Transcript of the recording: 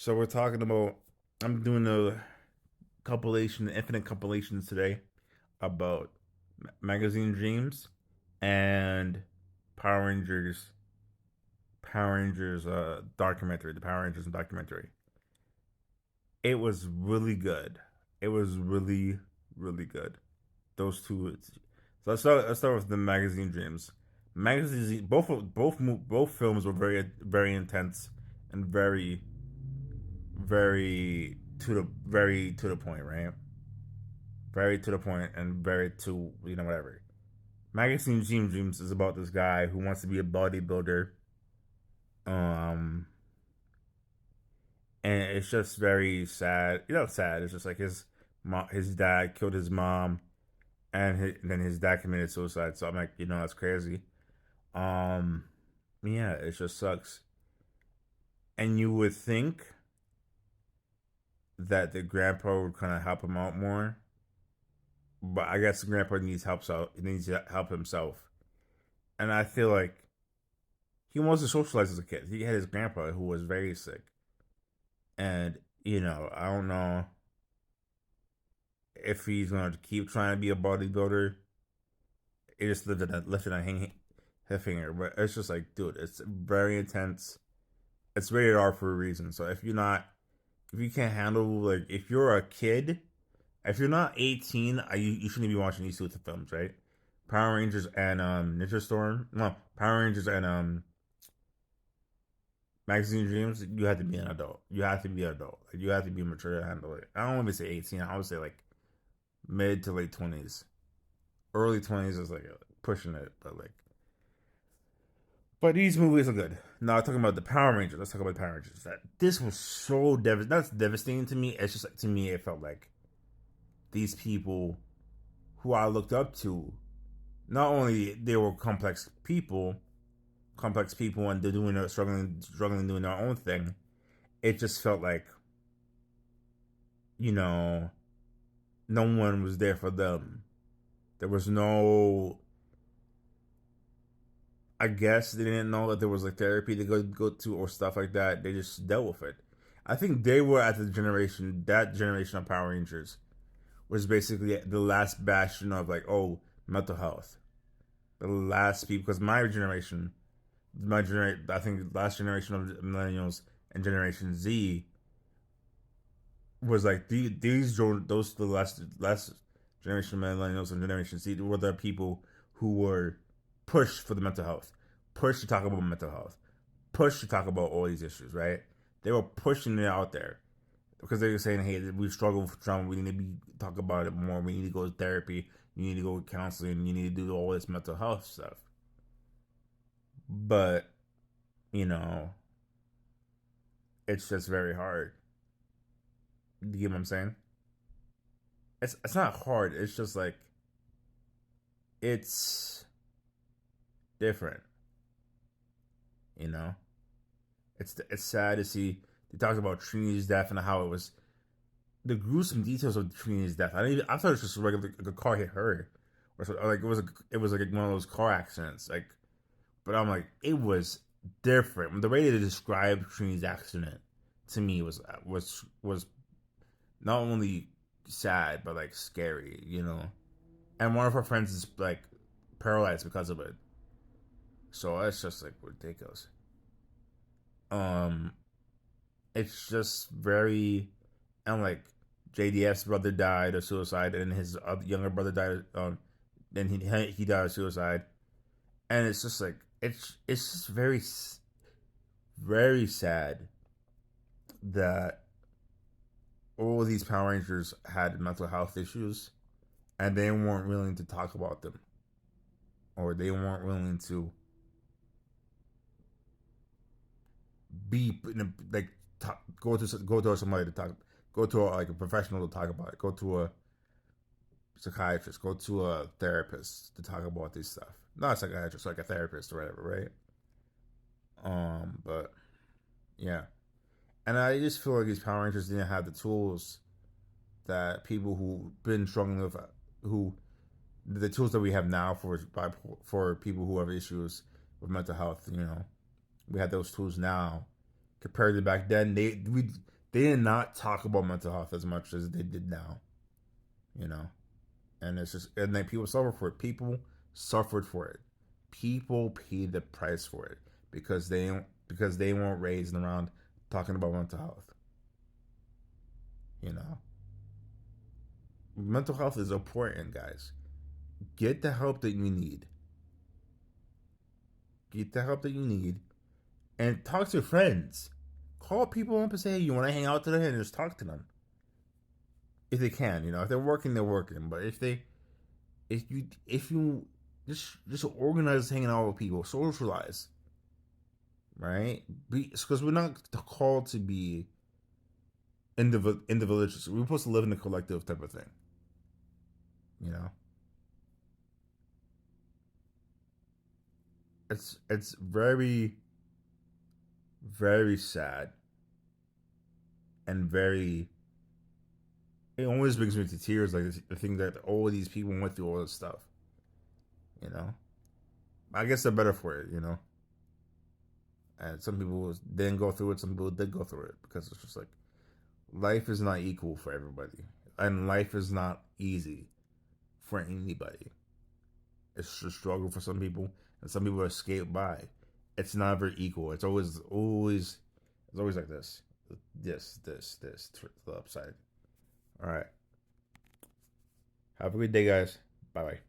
So we're talking about. I'm doing a compilation, infinite compilations today about magazine dreams and Power Rangers. Power Rangers documentary, the Power Rangers documentary. It was really good. It was really, really good. Those two. So let's start with the magazine dreams. Magazine both films were very intense and very to the point, right? Very to the point and very to whatever. Magazine Dreams is about this guy who wants to be a bodybuilder, um, and it's just very sad. Sad. It's just like his dad killed his mom, and then his dad committed suicide. So I'm like, that's crazy. Um, yeah, it just sucks. And you would think that the grandpa would kind of help him out more, but I guess the grandpa needs help. So he needs to help himself. And I feel like he wants to socialize as a kid. He had his grandpa who was very sick, and I don't know if he's going to keep trying to be a bodybuilder. It just lifted a his finger, but it's just like, dude, it's very intense. It's rated R for a reason. So if you can't handle, like, if you're a kid, if you're not 18, you shouldn't be watching these two films, right? Power Rangers and Ninja Storm. No, Power Rangers and Magazine Dreams. You have to be an adult. You have to be an adult. Like, you have to be mature to handle it. I don't want to say 18. I would say like mid to late 20s. Early 20s is like pushing it, but these movies are good. Now talking about the Power Rangers. Let's talk about the Power Rangers. This was so that's devastating to me. It's just like, to me, it felt like these people who I looked up to, not only they were complex people, and they're doing struggling doing their own thing. It just felt like, you know, no one was there for them. There was no. I guess they didn't know that there was like therapy to go to or stuff like that. They just dealt with it. I think they were at that generation of Power Rangers was basically the last bastion of, like, oh, mental health. The last people, because I think the last generation of millennials and Generation Z was like the last generation of millennials and Generation Z were the people who were pushed for the mental health, pushed to talk about mental health, pushed to talk about all these issues, right? They were pushing it out there because they were saying, hey, we struggle with trauma, we need to talk about it more, we need to go to therapy, you need to go to counseling, you need to do all this mental health stuff. But, you know, it's just very hard. Do you get what I'm saying? It's not hard. It's just like, it's different. You know, it's sad to see. They talked about Trinity's death and how it was the gruesome details of Trinity's death. I thought it was just a regular, like, a car hit her, or so, like it was like one of those car accidents. Like, but I'm like, it was different. The way they described Trinity's accident to me was not only sad but like scary. And one of her friends is like paralyzed because of it. So that's just like ridiculous. Um, it's just very, and like JDF's brother died of suicide, and his younger brother died. Then he died of suicide, and it's just like it's just very sad that all of these Power Rangers had mental health issues, and they weren't willing to talk about them, or they weren't willing to be like go to somebody to talk, go to like a professional to talk about it, go to a psychiatrist, go to a therapist to talk about this stuff. Not a psychiatrist, like a therapist or whatever, right? But yeah, and I just feel like these Power Rangers didn't have the tools that people who been struggling with, who the tools that we have now for people who have issues with mental health. We have those tools now compared to back then. They did not talk about mental health as much as they did now, you know. And it's just, and then people suffer for it. People suffered for it. People paid the price for it because they weren't raised around talking about mental health. You know, mental health is important, guys. Get the help that you need. Get the help that you need, and talk to your friends. Call people up and say, "Hey, you want to hang out today?" And just talk to them if they can. You know, if they're working, they're working. But if you just organize hanging out with people, socialize, right? Because we're not called to be individuals. We're supposed to live in a collective type of thing. You know, it's very sad and very. It always brings me to tears. Like the thing that all these people went through all this stuff. You know, I guess they're better for it. You know, and some people didn't go through it. Some people did go through it because it's just like life is not equal for everybody, and life is not easy for anybody. It's a struggle for some people, and some people escape by. It's not very equal. It's always like this, this to the upside. All right. Have a good day, guys. Bye bye.